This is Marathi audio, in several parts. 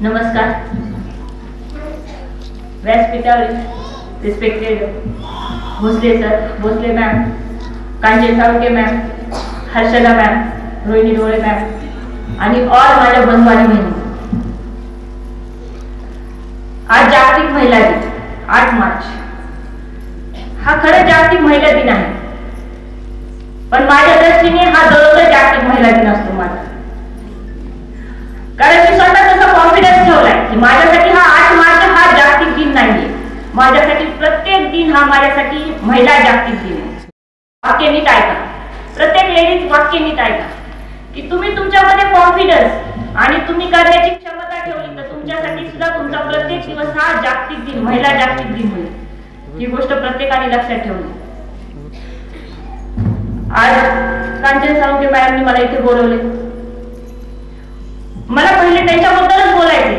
नमस्कार. व्यासपीठावर respected Bhosale sir, Bhosale ma'am, Kanchan Salunkhe ma'am, Harshada ma'am, Rohini Dole ma'am आणि ऑल माझ्या बंधू आणि बहिणी. आज जागतिक महिला दिन 8 मार्च हा खरं जागतिक महिला दिन आहे, पण माझ्या दृष्टीने हा दररोज जागतिक महिला दिन असतो माझा. कारण मी स्वतः तसा कॉन्फिडन्स ठेवलाय की माझ्यासाठी हा 8 मार्च हा जागतिक दिन नाहीये. माझ्यासाठी प्रत्येक दिन हा माझ्यासाठी महिला जागतिक दिन आहे. वाक्य नीट ऐका, प्रत्येक लेडीज वाक्य नीट ऐका की तुम्ही तुमच्यामध्ये कॉन्फिडन्स आणि तुम्ही करण्याची क्षमता ठेवली तर तुमच्यासाठी सुद्धा तुमचा प्रत्येक दिवस हा जागतिक दिन, महिला जागतिक दिन होईल. ही गोष्ट प्रत्येकाने लक्षात ठेवली. आज कांचन साळुंखे मॅडमने मला इथे बोलवले. मला पहिले त्यांच्याबद्दलच बोलायचे,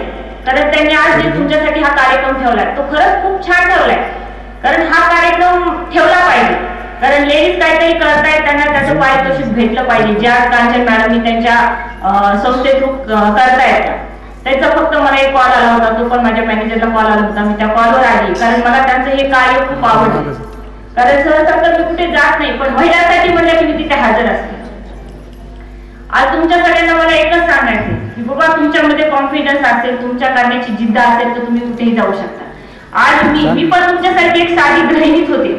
कारण त्यांनी आज जे तुमच्यासाठी हा कार्यक्रम ठेवलाय तो खरंच खूप छान ठेवलाय. कारण हा कार्यक्रम ठेवला पाहिजे, कारण लेडीज काहीतरी करतायत त्यांना त्याचं पारितोषिक भेटलं पाहिजे. ज्या कांचन मॅडमनी त्यांच्या संस्थे थ्रू करतायत त्याचा फक्त मला एक कॉल आला होता, तो पण माझ्या मॅनेजरला कॉल आला होता. मी त्या कॉलवर आली कारण मला त्यांचं हे कार्य खूप आवडलं. कारण सहसा तर मी कुठे जात नाही, पण महिलांसाठी म्हणलं की मी तिथे हजर असते. आज तुमच्या सगळ्यांना मला एकच सांगायचं की बाबा तुमच्यामध्ये कॉन्फिडन्स असेल, तुमच्या करण्याची जिद्द असेल तर तुम्ही कुठेही जाऊ शकता. आज मी पण तुमच्यासाठी एक साधी गृहिणीच होते.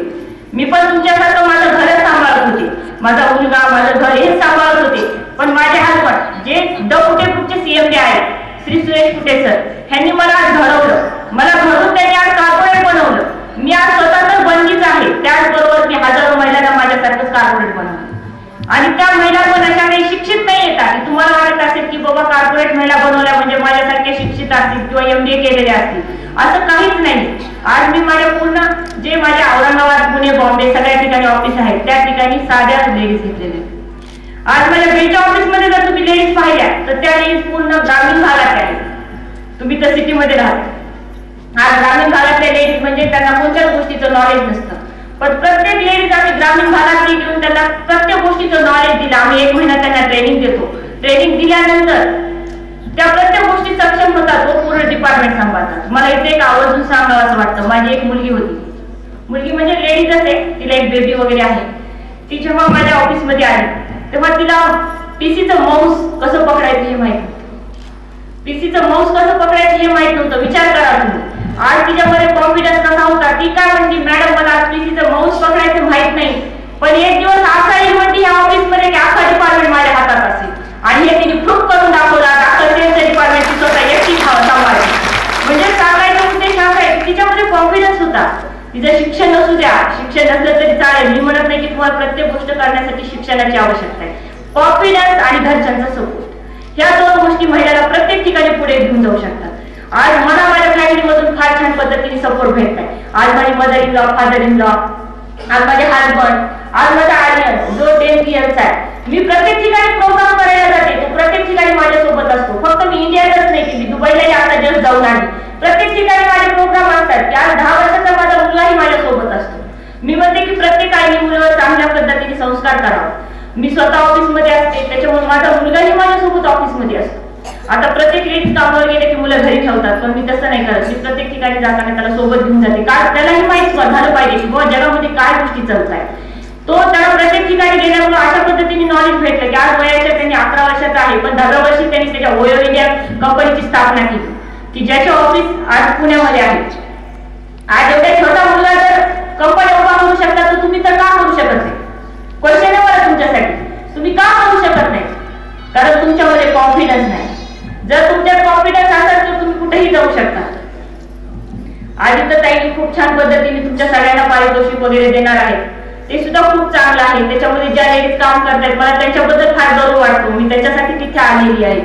मी पण तुमच्यासारखं माझं घर सांभाळत होते, माझा मुलगा, माझं घर हे सांभाळत होते. पण माझे हसबंड जे कुठे कुठचे सीएमडी आहेत श्री सुरेश कुटे सर, ह्यांनी मला आज घडवलं. मला घडवून त्यांनी आज कॉर्पोरेट बनवलं. मी आज स्वतः तर बनलीच आहे, त्याचबरोबर मी हजारो महिलांना माझ्यासारखंच कॉर्पोरेट बनवलं. आणि त्या महिला पण अशा काही शिक्षित नाही येतात की तुम्हाला वाटत असेल की बाबा कॉर्पोरेट महिला बनवल्या म्हणजे माझ्यासारखे शिक्षित असतील किंवा MBA केलेले असतील, असं काहीच नाही. आज मी माझ्या पूर्ण जे माझ्या औरंगाबाद, पुणे, बॉम्बे सगळ्या ठिकाणी ऑफिस आहेत त्या ठिकाणी साध्या लेडीज घेतलेल्या. आज माझ्या बेच्या ऑफिसमध्ये जर तुम्ही लेडीज पाहिल्या तर त्या लेडीज पूर्ण ग्रामीण भागात आहेत. तुम्ही तर सिटीमध्ये राहता. आज ग्रामीण भागातल्या लेडीज म्हणजे त्यांना कोणत्याच गोष्टीचं नॉलेज नसतं, पण प्रत्येक लेडीज आम्ही ग्रामीण भागात घेऊन त्यांना प्रत्येक गोष्टीचं नॉलेज दिलं. आम्ही 1 महिना त्यांना ट्रेनिंग देतो. ट्रेनिंग दिल्यानंतर त्या प्रत्येक गोष्टी सक्षम होतात व पूर्ण डिपार्टमेंट सांभाळतात. मला इथे एक आवर्जून सांगावं असं वाटतं. माझी एक मुलगी होती, मुलगी म्हणजे लेडीजच आहे, तिला एक बेबी वगैरे आहे. ती जेव्हा माझ्या ऑफिसमध्ये आली तेव्हा तिला पीसीचं माऊस कसं पकडायचं हे माहित नव्हतं. पीसीचं माऊस कसं पकडायचं हे माहित नव्हतं. विचार करा तुम्ही, आज तिच्यामध्ये कॉन्फिडन्स कसा होता. ती काय म्हणती, मॅडम मला आज पीसीचं माऊस पकडायचं माहित नाही, पण एक दिवस असा येईल म्हणती या ऑफिसमध्ये की अख्खा डिपार्टमेंट माझ्या हातात असेल. आणि हे तिने प्रूफ करून दाखवला. दाखल सेल्सच्या डिपार्टमेंटची स्वतः एकटी सांभाळली. म्हणजे सांगायचा उद्देश असा आहे की तिच्यामध्ये कॉन्फिडन्स होता. तिचं शिक्षण नसू द्या, शिक्षण नसलं तरी चालेल, मी म्हणत नाही की तुम्हाला प्रत्येक गोष्ट करण्यासाठी शिक्षणाची आवश्यकता आहे. कॉन्फिडन्स आणि घरच्यांचा सपोर्ट ह्या 2 गोष्टी महिलाला प्रत्येक ठिकाणी पुढे घेऊन जाऊ शकतात. आज मला माझ्या फॅमिलीमधून फार छान पद्धतीने सपोर्ट भेटत आहे. आज माझी mother in law, father in law, आज माझे हजबंड, आज माझा आर्यन जो 10th इयर्स आहे. मी प्रत्येक ठिकाणी प्रोग्राम करायला जाते, तो प्रत्येक ठिकाणी माझ्यासोबत असतो. फक्त मी इंडियातच नाही की मी दुबईलाही आता जस्ट जाऊन आली. प्रत्येक ठिकाणी माझे प्रोग्राम असतात की आज 10 वर्षाचा माझा मुलगाही माझ्यासोबत असतो. मी म्हणते की प्रत्येक आईने मुलावर चांगल्या पद्धतीने संस्कार करावा. मी स्वतः ऑफिसमध्ये असते, त्याच्यामुळे माझा मुलगाही माझ्यासोबत ऑफिसमध्ये असतो. आता प्रत्येक लेडीज कामावर गेले की मुलं घरी ठेवतात, पण मी तसं नाही करत. मी प्रत्येक ठिकाणी जाताना त्याला सोबत घेऊन जाते, कारण त्यालाही माहित झालं पाहिजे की बाबा जगामध्ये काय गोष्टी चालत आहेत. तो त्याला प्रत्येक ठिकाणी गेल्यामुळे अशा पद्धतीने नॉलेज भेटलं की आज वयाच्या त्यांनी 11 वर्षाचा आहे, पण 10व्या वर्षी त्यांनी त्याच्या ओयो इंडिया कंपनीची स्थापना केली की ज्याचे ऑफिस आज पुण्यामध्ये आहे. आज एवढ्या छोटा मुलगा जर कंपनी उभा करू शकता तर तुम्ही तर का करू शकत नाही? क्वेश्चन आहे तुमच्यासाठी, तुम्ही का करू शकत नाही? कारण तुमच्यामध्ये कॉन्फिडन्स नाही. जर तुमच्यात कॉन्फिडन्स असेल तर तुम्ही कुठेही जाऊ शकता. आदित्य ताई खूप छान पद्धतीने तुमच्या सगळ्यांना पारितोषिक वगैरे देणार आहेत, ते सुद्धा खूप चांगलं आहे. त्याच्यामध्ये ज्या लेडीज काम करतात मला त्यांच्याबद्दल फार गौरव वाटतो. मी त्याच्यासाठी तिथे आलेली आहे.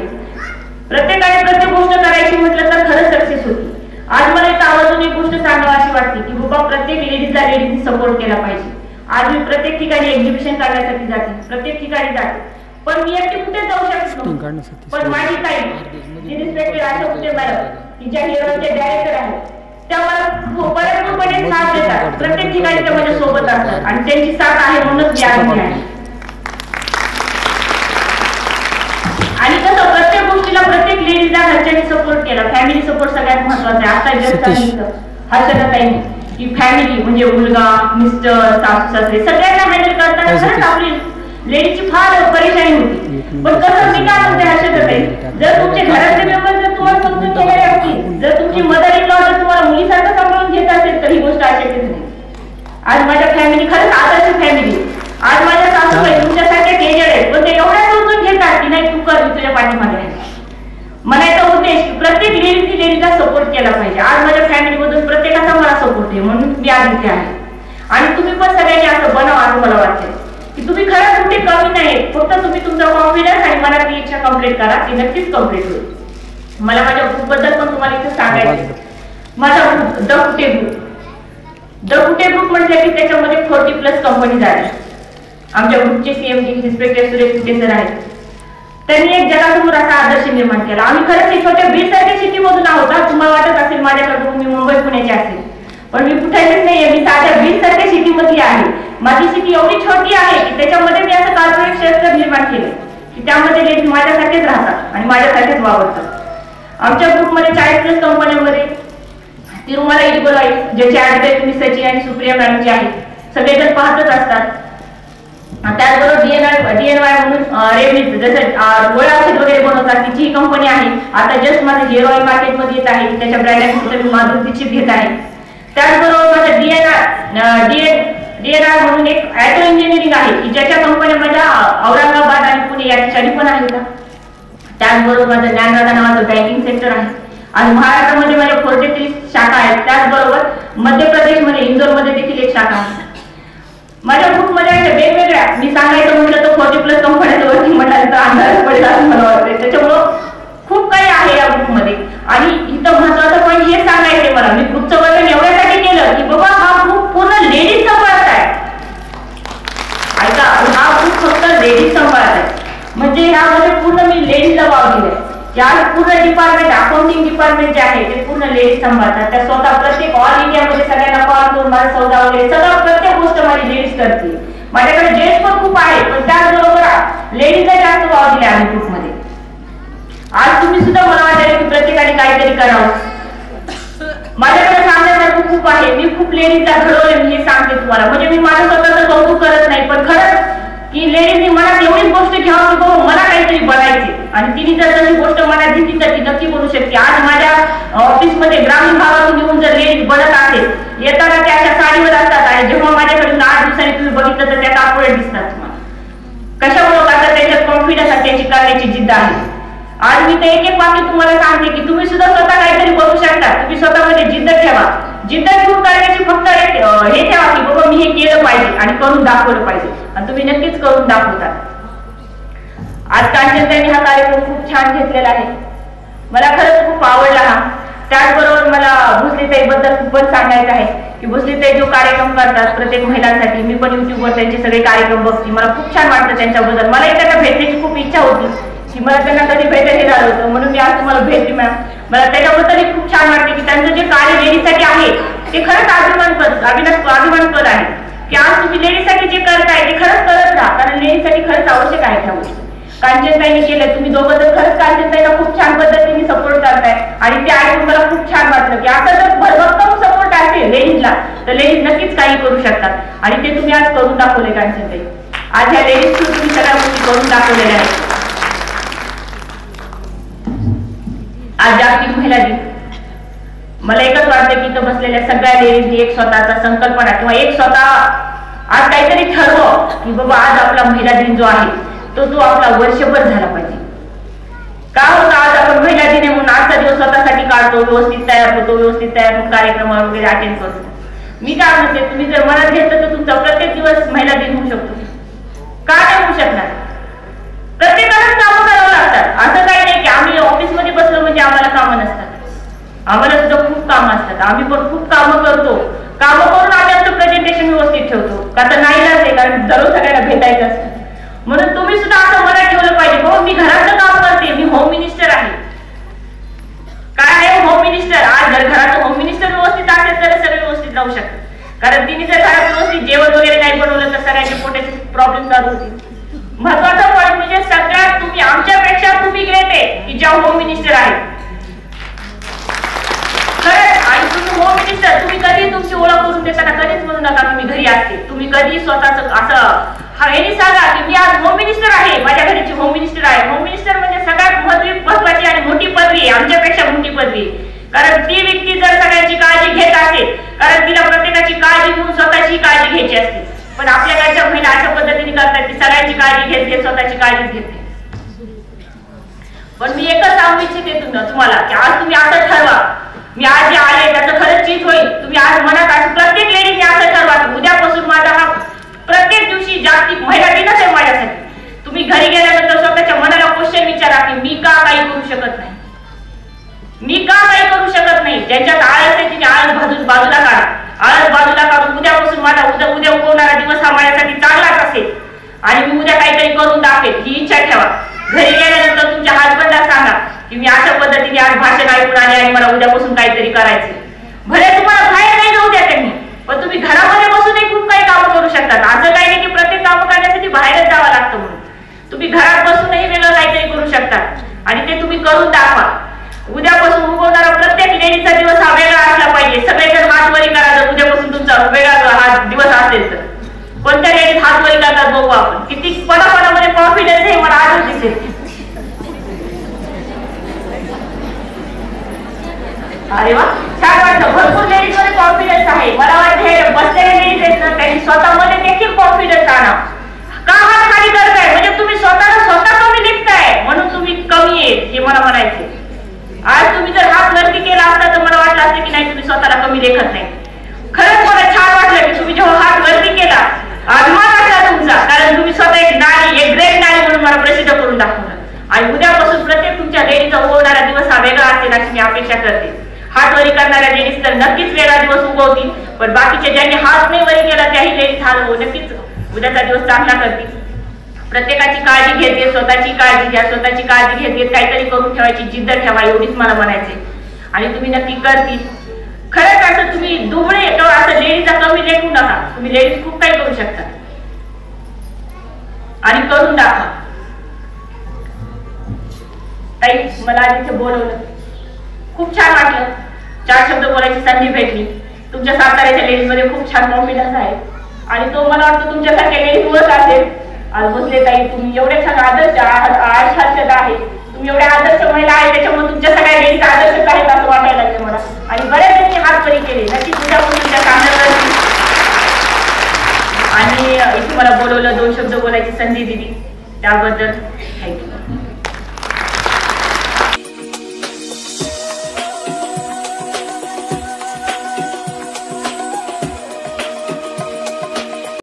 प्रत्येकाने प्रत्येक गोष्ट करायची म्हटलं तर खरंच सक्सेस होती. आज मला एक आवर्जून एक गोष्ट सांगावी अशी वाटते की बाबा प्रत्येक लेडीजनी सपोर्ट केला पाहिजे. आज मी प्रत्येक ठिकाणी एक्झिबिशन करण्यासाठी जाते, प्रत्येक ठिकाणी जाते, पण मी एकटी कुठे जाऊ शकतो. पण माझी ताई जी रिस्पेक्टेड अशोक कुटे मॅडम की ज्या हिरोचे डायरेक्टर आहेत त्या मला भरपूरपणे साथ देतात. प्रत्येक ठिकाणी त्या माझ्या सोबत असतात आणि त्यांची साथ आहे म्हणूनच मी आलेली आहे. आणि कसं प्रत्येक गोष्टीला प्रत्येक लेडीजला घरच्यांनी सपोर्ट केला. फॅमिली सपोर्ट सगळ्यात महत्वाचा आहे. आता जस्ट सांगितलं हर्षदाताई की फॅमिली म्हणजे मुलगा, मिस्टर, सासू सासरे सगळ्यांना हँडल करताना खरंच आपली लेडीजची फार परेशानी होती. पण कसं मी काय म्हणते हर्षदाताई, जर तुमचे घरातले मेंबर जर तुम्हाला समजून घेणारे असतील, जर तुमची मदर इन लॉ जर तुम्हाला मुलीसारखं सांभाळून घेत असेल तर ही गोष्ट अशक्यच नाही. आज माझ्या फॅमिली खरंच आदर्श फॅमिली. आज माझ्या सासूबाई तुमच्यासारख्या केजेड आहेत, पण ते एवढ्या समजून घेतात की नाही तू कर, मी तुझ्या पाठीमागे आहे. म्हणायचा उद्देश प्रत्येक लेडीजला सपोर्ट केला पाहिजे. आज माझ्या फॅमिलीमधून प्रत्येकाचा मला सपोर्ट आहे, म्हणून मी आज इथे आहे. आणि तुम्ही पण सगळ्यांनी असं बनावं असं मला वाटतंय की तुम्ही खरंच कुठे कमी नाही. फक्त तुम्ही तुमचा कॉन्फिडन्स आणि मनातली इच्छा कम्प्लीट करा, ती नक्कीच कम्प्लीट होईल. मला माझ्या ग्रुप बद्दल पण तुम्हाला इथे सांगायचं. माझा group the Kute group. The Kute group म्हटलं की त्याच्यामध्ये 40+ कंपनीज आहेत. आमच्या ग्रुपचे CMD रिस्पेक्टेड सुरेश कुटे सर आहेत. त्यांनी एक जगासमोर असा आदर्श निर्माण केला. आम्ही खरंच छोट्या बीडसारख्या सिटीमधून आहोत. तुम्हाला वाटत असेल माझ्याकडून मी मुंबई पुण्याचे असेल, पण मी कुठेच नाहीये. मी साध्या बीडसारख्या सिटीमधली आहे. माझी सिटी एवढी छोटी आहे की त्याच्यामध्ये मी असं कॉर्पोरेट क्षेत्र निर्माण केले की त्यामध्ये लेडीज माझ्यासारखेच राहतात आणि माझ्यासारखेच वावरतात. आमच्या ग्रुपमध्ये 40+ कंपन्यांमध्ये तिरुमला इडिबल ऑइल ज्याचे ऍडव्हर्टाइज तुम्ही सचिन आणि सुप्रिया मॅडमचे आहेत, सगळेजण पाहतच असतात. त्याचबरोबर DNY म्हणून रेव्हन्यू जसं गोळ्या औषध वगैरे बनवतात तिची ही कंपनी आहे. आता जस्ट माझं हेअर ऑइल मार्केटमध्ये येत आहे, त्याच्या ब्रँड मी माधुरी दीक्षित घेत आहे. त्याचबरोबर माझं DNR म्हणून एक ॲटो इंजिनिअरिंग आहे की ज्याच्या कंपन्या माझ्या औरंगाबाद आणि पुणे या ठिकाणी पण आहेत. त्याचबरोबर माझं ज्ञानदाता नावाचं बँकिंग सेक्टर आहे. आणि महाराष्ट्रामध्ये माझ्या 43 शाखा आहेत. त्याचबरोबर मध्य प्रदेशमध्ये इंदोरमध्ये देखील एक शाखा आहे. माझ्या ग्रुपमध्ये अशा वेगवेगळ्या मी सांगायचं म्हटलं तर 40+ कंपन्यांचं वर्किंग म्हटल्यानंतर अंदाज पडेल असं मला वाटतंय. त्याच्यामुळं खूप काही आहे या ग्रुपमध्ये. आणि इथं महत्वाचं पॉईंट हे सांगायचंय मला, मी ग्रुपचं वर्णन एवढ्यासाठी केलं की बाबा हा ग्रुप पूर्ण लेडीज सांभाळत आहे. ऐका, हा ग्रुप फक्त लेडीज सांभाळत आहे. म्हणजे ह्यामध्ये पूर्ण मी लेडीजला वाव दिलाय. या पूर्ण डिपार्टमेंट अकाउंटिंग डिपार्टमेंट जे आहे ते पूर्ण लेडीज सांभाळतात. त्या स्वतः प्रत्येक ऑल इंडियामध्ये सगळ्यांना कॉल करून माझा सौदा वगैरे सगळं प्रत्येक गोष्ट माझी लेडीज करते. माझ्याकडे जेंट्स पण खूप आहे, पण त्याचबरोबर लेडीजला जास्त वाव दिले आहे ग्रुपमध्ये. आज तुम्ही सुद्धा मला वाटेल की प्रत्येकाने काहीतरी करावं. माझ्याकडे सांगण्यासारखं खूप आहे. मी खूप लेडीजला घडवले, मी हे सांगते तुम्हाला. म्हणजे मी माझं स्वतःचं कौतुक करत नाही, पण खरंच की लेडीजनी मनात एवढीच गोष्ट घ्यावं की बाबा मला काहीतरी बनायचे आणि तिने जर तशी गोष्ट मनात घेतली तर ती नक्की करू शकते. आज माझ्या ऑफिसमध्ये ग्रामीण भागातून येऊन जर लेडीज बनत असेल, येताना त्या अशा साडीवर असतात आणि जेव्हा माझ्याकडून 8 दिवसांनी तुम्ही बघितलं तर त्या कापडे दिसतात तुम्हाला. कशामुळे का तर त्याच्यात कॉन्फिडन्स आणि त्याची करण्याची जिद्द आहे. आज मी ते एक वाक्य तुम्हाला सांगते की तुम्ही सुद्धा स्वतः काहीतरी करू शकता. तुम्ही स्वतःमध्ये जिद्द ठेवा. जिद्द ठेवून करण्याची फक्त हे ठेवा की बाबा मी हे केलं पाहिजे आणि करून दाखवलं पाहिजे, आणि तुम्ही नक्कीच करून दाखवता. आज कांचनताईंनी हा कार्यक्रम खूप छान घेतलेला आहे. मला खरंच खूप आवडला हा. त्याचबरोबर मला भोसलेताई बद्दल खूप पण सांगायचं आहे की भोसलेताई जो कार्यक्रम करतात प्रत्येक महिलांसाठी, मी पण युट्यूबवर त्यांचे सगळे कार्यक्रम बघते. मला खूप छान वाटतं त्यांच्याबद्दल. मला त्यांना भेटण्याची खूप इच्छा होती की मला त्यांना कधी भेटायला झालं होतं, म्हणून मी आज तुम्हाला भेटली मॅम. मला त्याच्याबद्दल खूप छान वाटते की त्यांचं जे कार्य लेडीजसाठी आहे ते खरंच अभिमानपद आहे की आज तुम्ही लेडीजसाठी जे करताय ते खरंच करत राहा, कारण लेडीजसाठी खरंच आवश्यक आहे त्या गोष्टी. कांचनताईंनी केलं, तुम्ही दोघं जर खरंच कांचनताईला खूप छान पद्धतीने सपोर्ट करताय आणि ते ऐकून मला खूप छान वाटलं की आता जर भरभक्कम सपोर्ट असेल लेडीजला तर लेडीज नक्कीच काही करू शकतात आणि ते तुम्ही आज करून दाखवले कांचनताई. आज ह्या लेडीज तुम्ही सगळ्या गोष्टी करून दाखवलेल्या आहेत. आज जागतिक महिला दिन. मला एकच वाटतं की इथं बसलेल्या सगळ्या लेडीजनी एक स्वतःचा संकल्पना किंवा एक स्वतः आज काहीतरी ठरवं की बाबा आज आपला महिला दिन जो आहे तो आपला वर्षभर झाला पाहिजे. का होता आज आपण महिला दिन म्हणून आजचा दिवस स्वतःसाठी काढतो, व्यवस्थित तयार होतो, व्यवस्थित तयार होऊन कार्यक्रम वगैरे अटेंड करतो. मी काय म्हणते, तुम्ही जर मनात घेतलं तर तुमचा प्रत्येक दिवस महिला दिन होऊ शकतो. का नाही होऊ शकणार? प्रत्येकालाच कामं करावं लागतात. असं काही नाही की आम्ही ऑफिसमध्ये बसलो म्हणजे आम्हाला कामं नसतात. आम्हाला सुद्धा खूप कामं असतात. आम्ही पण खूप कामं करतो. कामं करून आम्ही आमचं प्रेझेंटेशन व्यवस्थित ठेवतो. का तर नाही लागते, कारण दररोज सगळ्यांना भेटायचं असतं. म्हणून तुम्ही सुद्धा असं मनात ठेवलं पाहिजे, हो मी घरातलं काम करते, मी होम मिनिस्टर आहे. काय आहे होम मिनिस्टर? आज जर घरात होम मिनिस्टर व्यवस्थित असेल तर सगळे व्यवस्थित राहू शकतात. कारण तिने जर घरात व्यवस्थित जेवण वगैरे नाही बनवलं तर सगळ्यांचे पोटाचे प्रॉब्लेम चालू होतील. महत्वाचा पॉईंट म्हणजे सगळ्यात तुम्ही आमच्यापेक्षा तुम्ही ग्रेट आहे की ज्या होम मिनिस्टर आहे खरंच. आणि तुम्ही होम मिनिस्टर, तुम्ही कधी तुमची ओळख करून देताना कधीच म्हणू नका की मी घरी असते. तुम्ही कधी स्वतःच असं यांनी सांगा की मी आज होम मिनिस्टर आहे, माझ्या घरीची होम मिनिस्टर आहे. होम मिनिस्टर म्हणजे सगळ्यात महत्वाची आणि मोठी पदवी आहे, आमच्यापेक्षा मोठी पदवी. कारण ती व्यक्ती जर सगळ्यांची काळजी घेत असेल, कारण तिला प्रत्येकाची काळजी घेऊन स्वतःची काळजी घ्यायची असते. पण आपल्याकडच्या महिला अशा पद्धतीने करतात की सगळ्यांची काळजी घेते, स्वतःची काळजी घेते. पण मी एकच सांगू इच्छिते तुम्हाला की आज तुम्ही असं ठरवा, मी आज जे आले त्याचं खरंच चीज होईल. तुम्ही आज मनात आज प्रत्येक लेडीने असं ठरवा की उद्यापासून माझा हा प्रत्येक दिवशी जागतिक महिला दिनच आहे माझ्यासाठी. तुम्ही घरी गेल्यानंतर स्वतःच्या मनाला क्वेश्चन विचारा की मी का काही करू शकत नाही, मी का काही करू शकत नाही. ज्यांच्यात आळस आहे तिने आळस बाजूला काढा, आळस बाजूला काढून उद्यापासून माझा उद्या उगवणारा दिवस हा माझ्यासाठी चांगलाच असेल आणि मी उद्या काहीतरी करून दाखवेल ही इच्छा ठेवा. घरी गेल्यानंतर तुमच्या हसबंडला सांगा की मी अशा पद्धतीने आज भाषण ऐकून आले आणि मला उद्यापासून काहीतरी करायचे. भले तुम्हाला बाहेर नाही जाऊ द्या त्यांनी, पण तुम्ही घरामध्ये बसूनही खूप काही काम करू शकतात. असं काही नाही की प्रत्येक काम करण्यासाठी बाहेरच जावं लागतं म्हणून. तुम्ही घरात बसूनही वेगळं काहीतरी करू शकता आणि ते तुम्ही करून दाखवा. उद्यापासून उगवणारा प्रत्येक लेडीचा दिवस हा वेगळा असला पाहिजे. सगळेजण हात वरी करा जर उद्यापासून तुमचा वेगळा हा दिवस असेल तर. कोणत्या लेडीज हात वरी करतात बघू आपण. किती पणापणामध्ये कॉन्फिडन्स आहे मला आजच दिसेल. अरे वा, छान वाटलं. भरपूर लेडीज मध्ये कॉन्फिडन्स आहे. मला वाटतं हे बसलेले लेडीज आहेत ना त्यांनी स्वतःमध्ये देखील कॉन्फिडन्स आणा. का हात खाली करताय म्हणजे तुम्ही स्वतः कमी लेखताय म्हणून तुम्ही कमी आहे हे मला म्हणायचे. आज तुम्ही जर हात वरती केला असता तर मला वाटलं असतं की नाही तुम्ही स्वतःला कमी लेखत नाही. खरंच मला छान वाटलं की तुम्ही जेव्हा हात वरती केला अभिमान वाटला तुमचा, कारण तुम्ही स्वतः एक नारी, एक ग्रेट नारी म्हणून मला प्रसिद्ध करून दाखवलं. आणि उद्यापासून प्रत्येक तुमच्या लेडीचा उगवणारा दिवस हा वेगळा असेल अशी मी अपेक्षा करते. हात वरी करणाऱ्या लेडीज तर नक्कीच वेगळा दिवस उगवतील, पण बाकीचे ज्यांनी हात नाही वरी केला त्याही लेडीज हा नक्कीच उद्याचा दिवस चांगला करतील. प्रत्येकाची काळजी घेते, स्वतःची काळजी घ्या, स्वतःची काळजी घेते, काहीतरी करून ठेवायची जिद्द ठेवा एवढीच मला म्हणायचे. आणि तुम्ही नक्की करतील. खरंच असं तुम्ही दुबळे किंवा असं लेडीजला कमी लेखू नका. तुम्ही लेडीज खूप काही करू शकता आणि करून दाखवा. ताई मला आज इथे बोलवलं, खूप छान वाटलं. 4 शब्द बोलायची संधी भेटली. तुमच्या साताऱ्याच्या लेडीज मध्ये खूप छान कॉन्फिडन्स आहे आणि तो मला वाटतं तुमच्यासारख्या लेडीज मुळेच असेल. आज भोसले ताई तुम्ही एवढे छान आदर्श आहे, तुम्ही एवढे आदर्श महिला आहे, त्याच्यामुळे तुमच्या सगळ्या लेडीज आदर्शच आहेत असं वाटायला लागलं मला. आणि बऱ्याच त्यांनी हात वरी केले, नक्कीच तुमच्या चांगलं करतील. आणि इथे मला बोलवलं, 2 शब्द बोलायची संधी दिली त्याबद्दल थँक्यू.